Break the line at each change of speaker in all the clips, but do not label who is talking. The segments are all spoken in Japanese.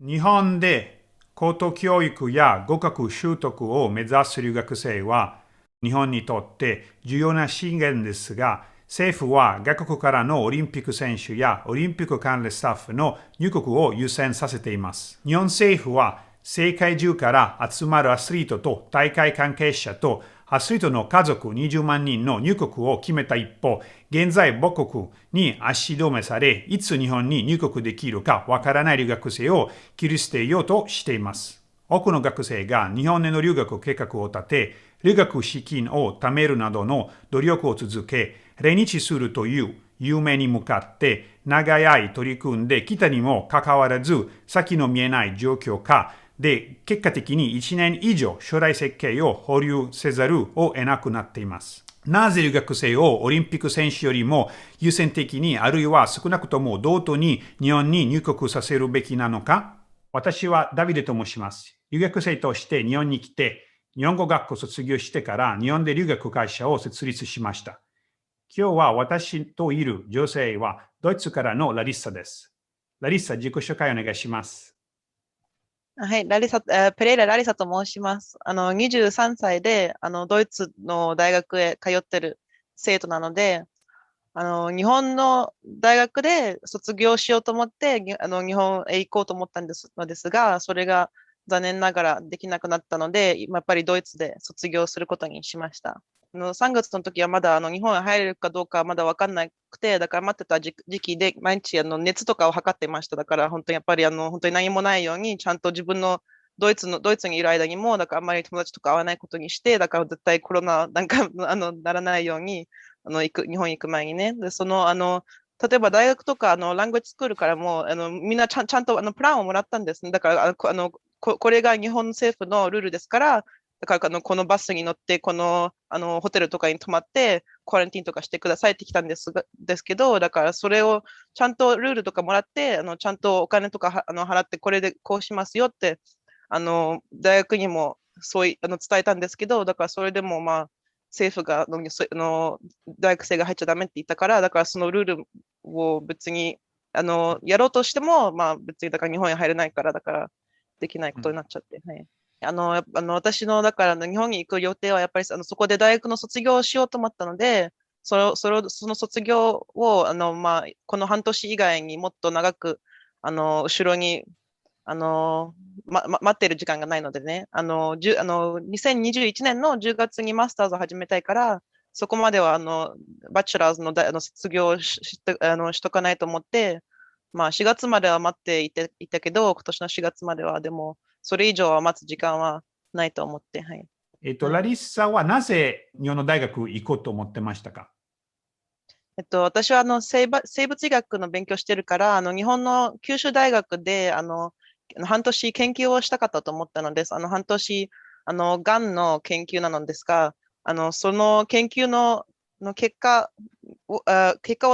日本で高等教育や語学習得を目指す留学生は、日本にとって重要な資源ですが、政府は外国からのオリンピック選手やオリンピック関連スタッフの入国を優先させています。日本政府は世界中から集まるアスリートと大会関係者とアスリートの家族20万人の入国を決めた一方、現在母国に足止めされ、いつ日本に入国できるかわからない留学生を切り捨てようとしています。多くの学生が日本への留学計画を立て、留学資金を貯めるなどの努力を続け、来日するという夢に向かって長い間取り組んできたにもかかわらず、先の見えない状況下で、結果的に1年以上将来設計を保留せざるを得なくなっています。なぜ留学生をオリンピック選手よりも優先的に、あるいは少なくとも同等に日本に入国させるべきなのか。私はダビデと申します。留学生として日本に来て、日本語学校を卒業してから日本で留学会社を設立しました。今日は私といる女性はドイツからのラリッサです。ラリッサ、自己紹介お願いします。
はい、ペレイラ・ラリサと申します。23歳で、ドイツの大学へ通ってる生徒なので、日本の大学で卒業しようと思って、日本へ行こうと思ったのですが、それが残念ながらできなくなったので、やっぱりドイツで卒業することにしました。3月の時はまだ日本へ入れるかどうかまだ分かんなくて、だから待ってた時期で毎日熱とかを測っていました。だから本当にやっぱり本当に何もないように、ちゃんと自分のドイツにいる間にも、だからあんまり友達とか会わないことにして、だから絶対コロナなんかならないように、日本行く前にね。で、例えば大学とか、ラングエッジスクールからも、みんなちゃんと、プランをもらったんですね。だから、これが日本政府のルールですから、だから、このバスに乗って、ホテルとかに泊まって、クアランティンとかしてくださいって来たんですけど、だからそれをちゃんとルールとかもらって、ちゃんとお金とか払って、これでこうしますよって、大学にもそうい、伝えたんですけど、だからそれでもまあ、政府が大学生が入っちゃダメって言ったから、だからそのルールを別にやろうとしても、まあ別にだから日本に入れないから、だからできないことになっちゃって。はい、私の、だから日本に行く予定はやっぱりそこで大学の卒業をしようと思ったので、その卒業を、まあ、この半年以外にもっと長く、後ろに待ってる時間がないのでね、2021年の10月にマスターズを始めたいから、そこまでは、バチェラーズの卒業をしとかないと思って、まあ、4月までは待っていたけど、今年の4月までは、でも、それ以上は待つ時間はないと思って、はい。はい。
ラリッサはなぜ日本の大学行こうと思ってましたか？
私は生物医学の勉強してるから、日本の九州大学で、半年研究をしたかったと思ったのです。半年、がんの研究なのですが、その研究の結果を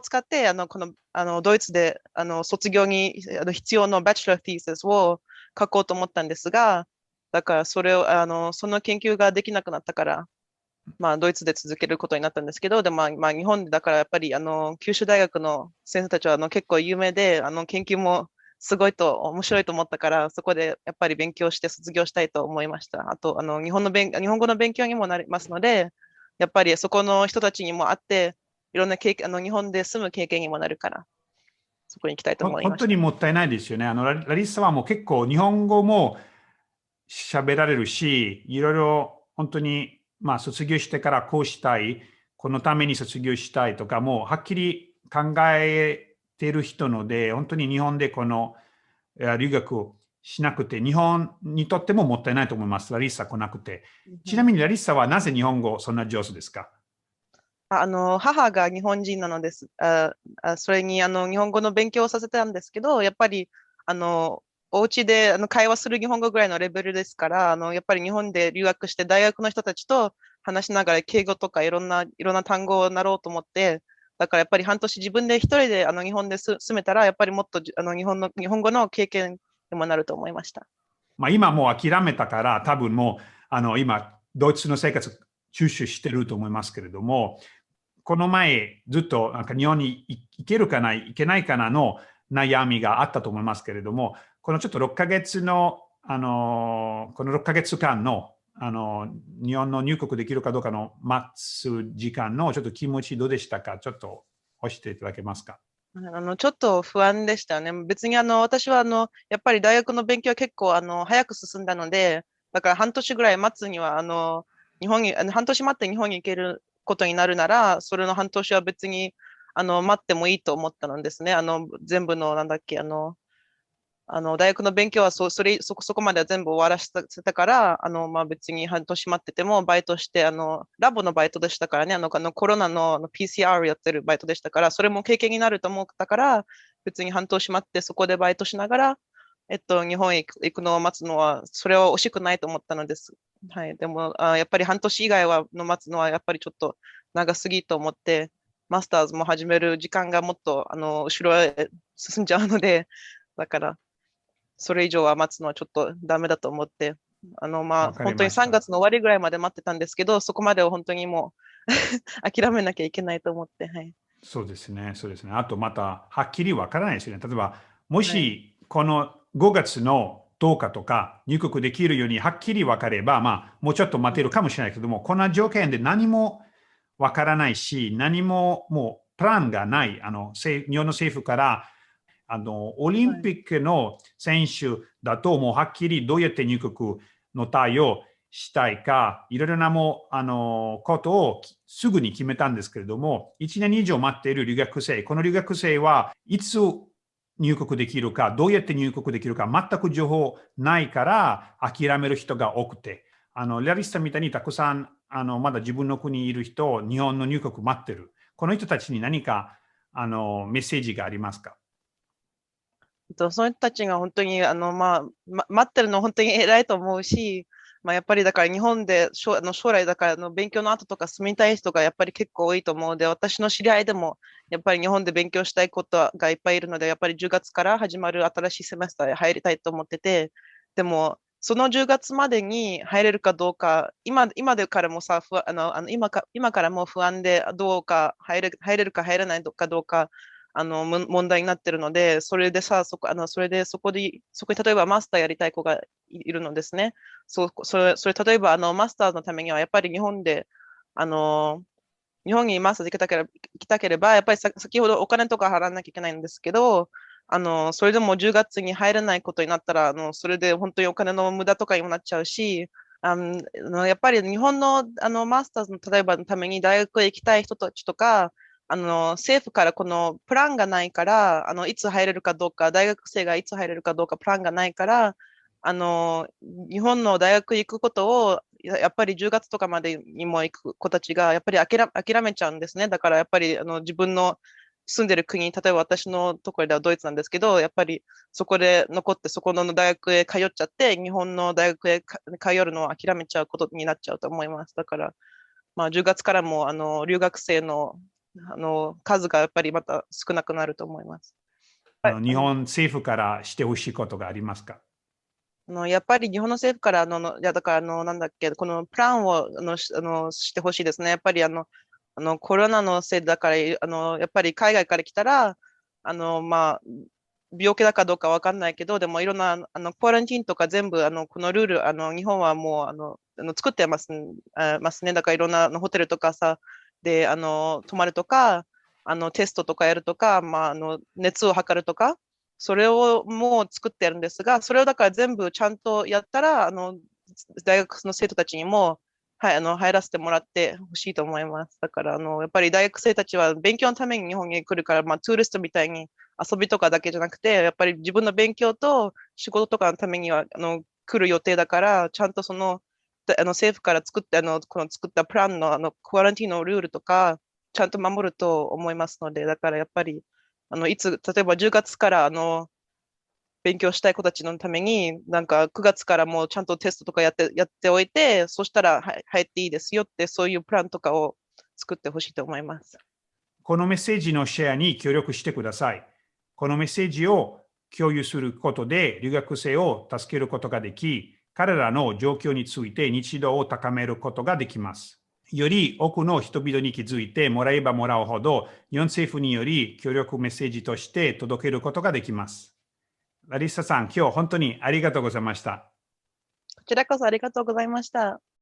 使って、ドイツで、卒業に必要のバチェラーティーセスを書こうと思ったんですが、だからその研究ができなくなったから、まあ、ドイツで続けることになったんですけど、でもまあ、日本でだからやっぱり、九州大学の先生たちは、結構有名で、研究もすごい面白いと思ったから、そこでやっぱり勉強して卒業したいと思いました。あと、日本語の勉強にもなりますので、やっぱりそこの人たちにも会って、いろんな経験、日本で住む経験にもなるから、そこに行きたいと思い
本
ました。
当にもったいないですよね。ラリッサはもう結構日本語も喋られるし、いろいろ本当に、まあ、卒業してからこうしたい、このために卒業したいとか、もうはっきり考えている人ので、本当に日本でこの留学をしなくて、日本にとってももったいないと思います。ラリッサ来なくて。ちなみにラリッサはなぜ日本語そんな上手ですか？
母が日本人なのです。それに、日本語の勉強をさせてたんですけど、やっぱり、あの、お家で会話する日本語ぐらいのレベルですから、やっぱり日本で留学して大学の人たちと話しながら敬語とかいろんな単語をなろうと思って、だからやっぱり半年自分で一人で日本で住めたら、やっぱりもっと日本語の経験にもなると思いました。
まあ、今もう諦めたから、多分もう今、ドイツの生活中止してると思いますけれども、この前、ずっとなんか日本に行けるかな、行けないかなの悩みがあったと思いますけれども、このちょっと6ヶ月の、この6ヶ月間の、日本の入国できるかどうかの待つ時間のちょっと気持ちどうでしたか？ちょっと教えていただけますか？
ちょっと不安でしたね。別に私はやっぱり大学の勉強は結構早く進んだので、だから半年ぐらい待つには、日本に、半年待って日本に行けることになるなら、それの半年は別に、待ってもいいと思ったのですね。全部の、なんだっけ、大学の勉強はそこまでは全部終わらせたから、まあ、別に半年待ってても、バイトして、ラボのバイトでしたからね、コロナのPCR やってるバイトでしたから、それも経験になると思ったから、別に半年待って、そこでバイトしながら、日本へ行くのを待つのは、それは惜しくないと思ったのです。はい。でも、やっぱり半年以外の待つのは、やっぱりちょっと長すぎと思って、マスターズも始める時間がもっと、後ろへ進んじゃうので、だから、それ以上は待つのはちょっとダメだと思って、まあ、
わかり
本当に3
ました。
月の終わりぐらいまで待ってたんですけど、そこまでは本当にもう諦めなきゃいけないと思って、はい。
そうですね、そうですね。あとまた、はっきりわからないですよね。例えば、も
はい。
し、この5月の10日とか入国できるようにはっきり分かれば、まあ、もうちょっと待てるかもしれないけども、こんな条件で何もわからないし、何ももうプランがない、日本の政府から、オリン
はい。
ピックの選手だと、もうはっきりどうやって入国の対応したいか、いろいろなことをすぐに決めたんですけれども、1年以上待っている留学生、この留学生はいつ入国できるか、どうやって入国できるか、全く情報ないから諦める人が多くて、ラリスさんみたいにたくさん、まだ自分の国にいる人、日本の入国待ってる。この人たちに何か、メッセージがありますか？
その人たちが本当に、待ってるの本当に偉いと思うし、まあ、やっぱりだから日本で将来だから勉強の後とか住みたい人がやっぱり結構多いと思うので、私の知り合いでもやっぱり日本で勉強したいことがいっぱいいるので、やっぱり10月から始まる新しいセメスターへ入りたいと思ってて、でも、その10月までに入れるかどうか、今でからもさ、不安今からもう不安で、どうか入れるか入れないかどうか、問題になってるので、それでさ、それでそこに例えばマスターやりたい子がいるのですね。例えばマスターのためには、やっぱり日本で、あの、日本にマスターで行きたければ、やっぱり先ほどお金とか払わなきゃいけないんですけど、それでも10月に入れないことになったら、それで本当にお金の無駄とかにもなっちゃうし、やっぱり日本の、マスターズの例えばのために大学へ行きたい人たちとか、政府からこのプランがないから、いつ入れるかどうか、大学生がいつ入れるかどうかプランがないから、日本の大学行くことを、やっぱり10月とかまでにも行く子たちが、やっぱり諦めちゃうんですね。だからやっぱり自分の住んでる国、例えば私のところではドイツなんですけど、やっぱりそこで残ってそこの大学へ通っちゃって、日本の大学へ通るのを諦めちゃうことになっちゃうと思います。だから、まあ、10月からも留学生の数がやっぱりまた少なくなると思います。はい、
日本政府からしてほしいことがありますか？
やっぱり日本の政府からいやだからなんだっけ、このプランをしてほしいですね。やっぱりコロナのせいだから、やっぱり海外から来たら、まあ、病気だかどうかわかんないけど、でもいろんな、クアランティンとか全部、このルール、日本はもう、作ってますね。だからいろんなホテルとかさ、で、泊まるとか、テストとかやるとか、まあ、熱を測るとか、それをもう作ってやるんですが、それをだから全部ちゃんとやったら、大学の生徒たちにも、はい、入らせてもらってほしいと思います。だから、やっぱり大学生たちは勉強のために日本に来るから、まあ、ツーリストみたいに遊びとかだけじゃなくて、やっぱり自分の勉強と仕事とかのためには、来る予定だから、ちゃんと政府からこの作ったプランの、クアランティーのルールとか、ちゃんと守ると思いますので、だからやっぱり、例えば10月から、勉強したい子たちのために、なんか9月からもうちゃんとテストとかやっておいて、そしたら入っていいですよって、そういうプランとかを作ってほしいと思います。
このメッセージのシェアに協力してください。このメッセージを共有することで留学生を助けることができ、彼らの状況について認知度を高めることができます。より多くの人々に気づいてもらえばもらうほど、日本政府により協力メッセージとして届けることができます。ラリッサさん、今日本当にありがとうございました。
こちらこそありがとうございました。